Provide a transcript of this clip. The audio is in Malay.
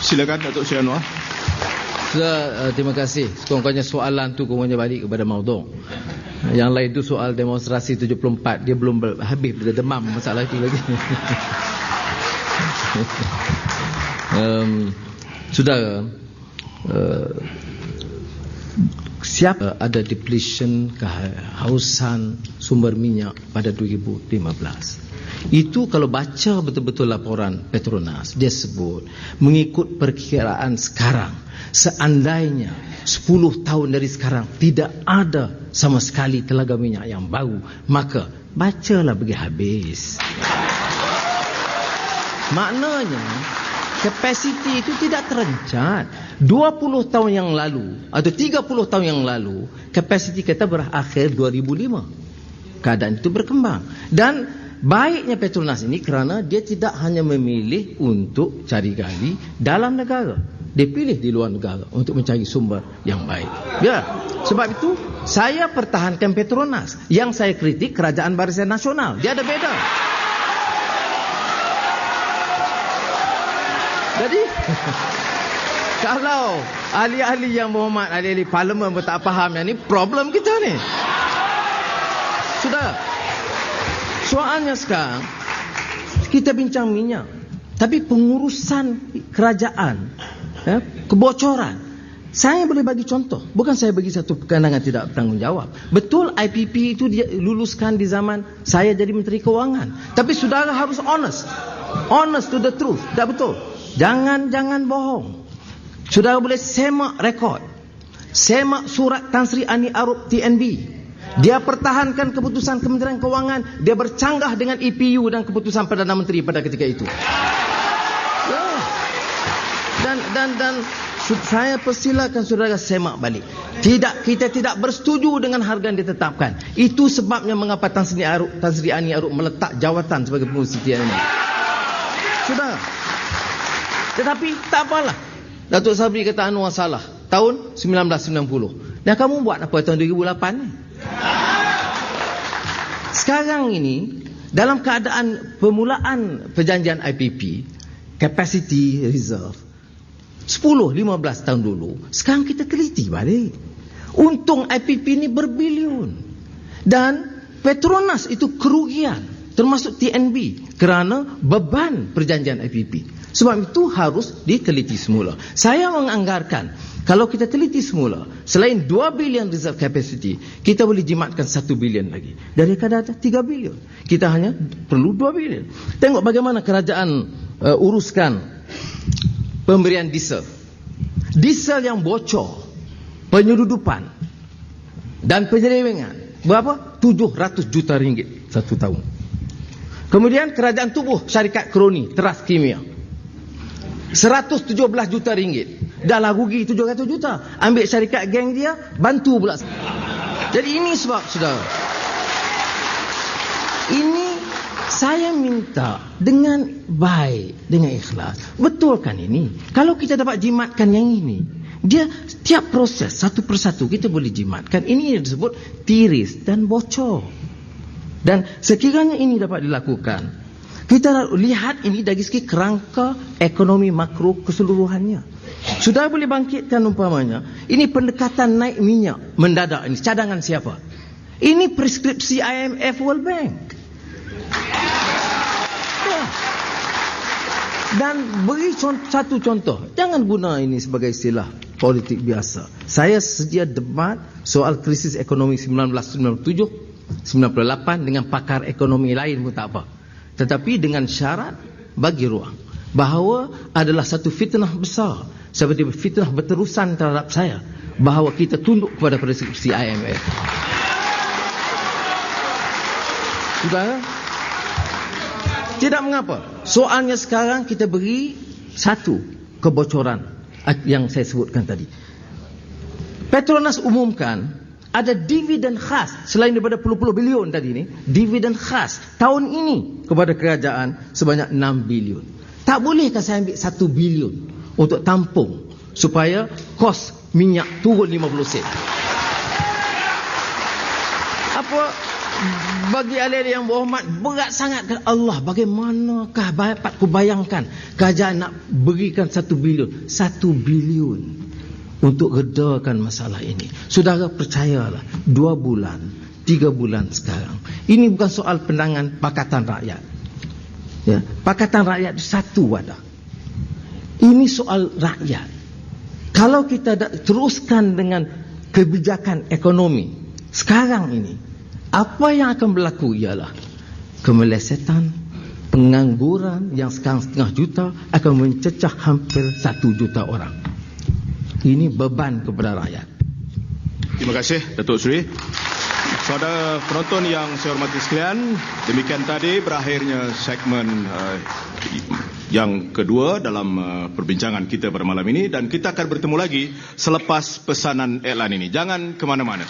Silakan Datuk Seri Anwar. Sudah, terima kasih. Sekurang-kurangnya soalan tu kurangnya balik kepada maudhu'. Yang lain tu soal demonstrasi 74, dia belum habis, dia demam masalah itu lagi. Saudara, siapa ada depletion, kehausan sumber minyak pada 2015. Itu kalau baca betul-betul laporan Petronas, dia sebut mengikut perkiraan sekarang, seandainya 10 tahun dari sekarang tidak ada sama sekali telaga minyak yang baru, maka bacalah pergi habis. Maknanya kapasiti itu tidak terencat. 20 tahun yang lalu atau 30 tahun yang lalu kapasiti kita berakhir 2005. Keadaan itu berkembang. Dan baiknya Petronas ini kerana dia tidak hanya memilih untuk cari gali dalam negara, dia pilih di luar negara untuk mencari sumber yang baik. Ya, sebab itu saya pertahankan Petronas. Yang saya kritik Kerajaan Barisan Nasional. Dia ada beda. Jadi kalau ahli-ahli yang berhormat, ahli-ahli parlimen pun tak faham yang ni, problem kita ni. Sudah. Soalnya sekarang kita bincang minyak, tapi pengurusan kerajaan, kebocoran. Saya boleh bagi contoh, bukan saya bagi satu pandangan tidak bertanggungjawab. Betul IPP itu diluluskan di zaman saya jadi Menteri Kewangan, tapi saudara harus honest to the truth. Tak betul. Jangan bohong. Saudara boleh semak rekod, semak surat Tan Sri Ani Arup TNB. Dia pertahankan keputusan Kementerian Kewangan, dia bercanggah dengan EPU dan keputusan Perdana Menteri pada ketika itu. Ya. Dan saya persilakan saudara semak balik. Kita tidak bersetuju dengan harga yang ditetapkan. Itu sebabnya mengapa Tan Sri Ani Arup meletak jawatan sebagai pengurusi TNB. Sudah. Tetapi tak apalah. Datuk Sabri kata Anwar salah tahun 1990. Dan kamu buat apa tahun 2008 ni? Sekarang ini dalam keadaan permulaan perjanjian IPP, capacity reserve 10-15 tahun dulu, sekarang kita teliti balik. Untung IPP ini berbilion. Dan Petronas itu kerugian, termasuk TNB, kerana beban perjanjian IPP. Sebab itu harus diteliti semula. Saya menganggarkan, kalau kita teliti semula, selain 2 bilion reserve capacity, kita boleh jimatkan 1 bilion lagi. Dari kadar 3 bilion. Kita hanya perlu 2 bilion. Tengok bagaimana kerajaan uruskan pemberian diesel. Diesel yang bocor, penyeludupan dan penyelewengan. Berapa? 700 juta ringgit satu tahun. Kemudian kerajaan tubuh syarikat kroni Teras Kimia, 117 juta ringgit. Dah lah rugi 700 juta. Ambil syarikat geng dia, bantu pula. Jadi ini sebab, saudara, ini saya minta dengan baik, dengan ikhlas. Betul kan ini? Kalau kita dapat jimatkan yang ini, dia tiap proses satu persatu kita boleh jimatkan. Ini yang disebut tiris dan bocor. Dan sekiranya ini dapat dilakukan, kita lihat ini dari segi kerangka ekonomi makro keseluruhannya. Sudah boleh bangkitkan umpamanya, ini pendekatan naik minyak mendadak ini, cadangan siapa? Ini preskripsi IMF World Bank. Ya. Dan beri satu contoh, jangan guna ini sebagai istilah politik biasa. Saya sedia debat soal krisis ekonomi 1997 98 dengan pakar ekonomi lain pun tak apa. Tetapi dengan syarat bagi ruang bahawa adalah satu fitnah besar, seperti fitnah berterusan terhadap saya, bahawa kita tunduk kepada preskripsi IMF. Saudara, tidak mengapa. Soalnya sekarang kita beri satu kebocoran yang saya sebutkan tadi. Petronas umumkan ada dividen khas selain daripada puluh-puluh bilion tadi ni, dividen khas tahun ini kepada kerajaan sebanyak 6 bilion. Tak bolehkah saya ambil 1 bilion untuk tampung supaya kos minyak turun 50 sen? bagi ahli yang berhormat, berat sangat ke Allah. Bagaimanakah dapat ku bayangkan kerajaan nak berikan 1 bilion, 1 bilion untuk redakan masalah ini. Saudara percayalah, 2 bulan, 3 bulan sekarang. Ini bukan soal pandangan Pakatan Rakyat. Ya, Pakatan Rakyat satu wadah. Ini soal rakyat. Kalau kita teruskan dengan kebijakan ekonomi sekarang ini, apa yang akan berlaku ialah kemelesetan, pengangguran yang sekarang 1,5 juta akan mencecah hampir 1 juta orang. Ini beban kepada rakyat. Terima kasih Datuk Seri. Saudara penonton yang saya hormati sekalian, demikian tadi berakhirnya segmen yang kedua dalam perbincangan kita pada malam ini, dan kita akan bertemu lagi selepas pesanan iklan ini. Jangan ke mana-mana.